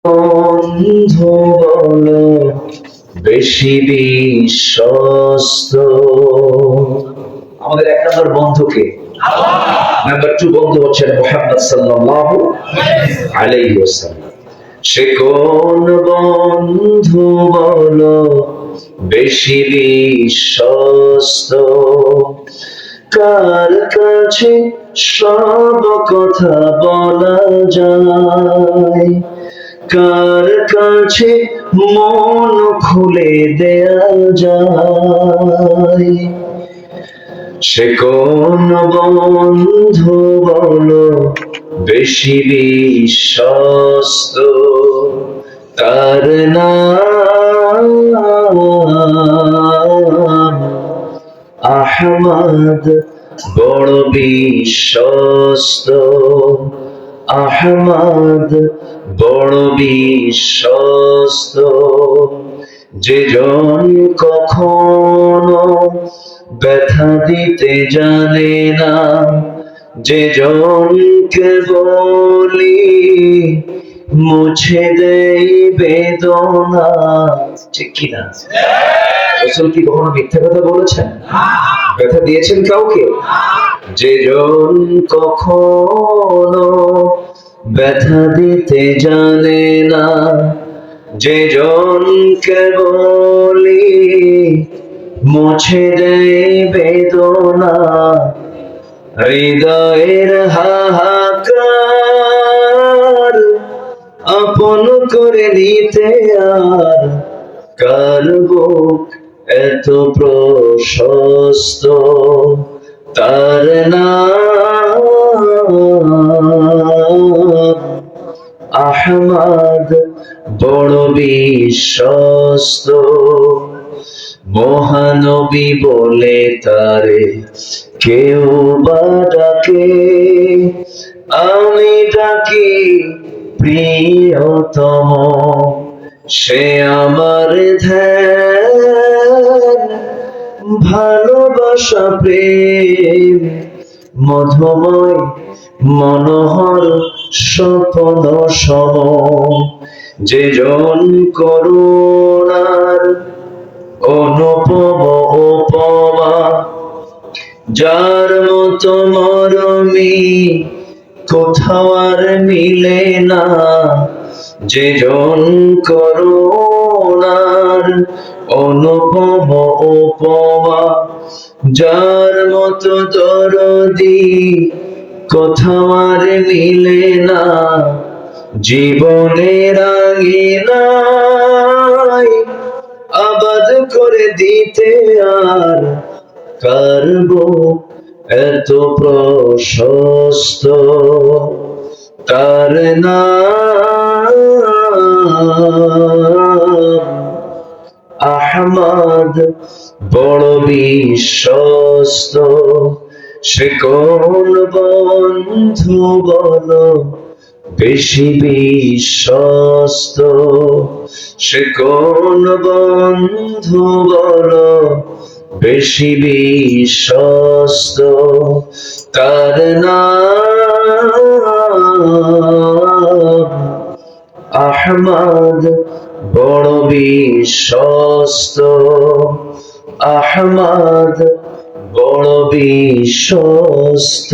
বন্ধু বলো বেশি বিশ্বস্ত। আমাদের এক নম্বর বন্ধুকে, নাম্বার টু বন্ধু হচ্ছেন মুহাম্মদ সাল্লাল্লাহু আলাইহি ওয়াসাল্লাম। সে কোন বন্ধু বলো বেশি বিশ্বস্ত, কার কাছে সব কথা বলা যায়, কার কাছে মন খুলে দেয়া যায়। সে কোন বন্ধু বলো বেশি বিশ্বস্ত, তার নাম আহমদ, বড় বিশ্বস্ত। আহমদ বড় বিশ্বস্ত। যে জন কখনো ব্যথা দিতে জানে না, যে জনকে বলি মুছে দেই বেদনা। ঠিক কিনা? রাসূল কি কখনো মিথ্যা কথা বলেছেন? ব্যথা দিয়েছেন কাউকে? যে জন কখনো ব্যথা দিতে জানে না, যে জনকে বলি মুছে দেয় বেদনা, হৃদয়ের হাহাকার আপন করে নিতে আর কার বুক এত প্রশস্ত, তার নাম আহমদ, বড় বিশ্বস্ত। মহানবী বলে তারে কেউ বা ডাকে, আমি ডাকি প্রিয়তম। সে আমার ধ্যান, ভালোবাসা, প্রেম, মধুময় মনোহর স্বপ্ন সম। যে জন করুণার অনুপম উপমা, যার মতো মরমি কোথাও আর মিলে না। যে জন করুণার অনুপম উপমা, যার মতো দরদি কোথাও আর মিলে না। জীবনের আঙিনায় আবাদ করে দিতে আর কার বুক এত প্রশস্ত, তার নাম আহমদ, বড় বিশ্বস্ত। সে কোন বন্ধু বলো বেশি বিশ্বস্ত, সে কোন বন্ধু বলো বেশি বিশ্বস্ত, তার নাম আহমদ, বড় বিশ্বস্ত। আহমদ বড় বিশ্বস্ত।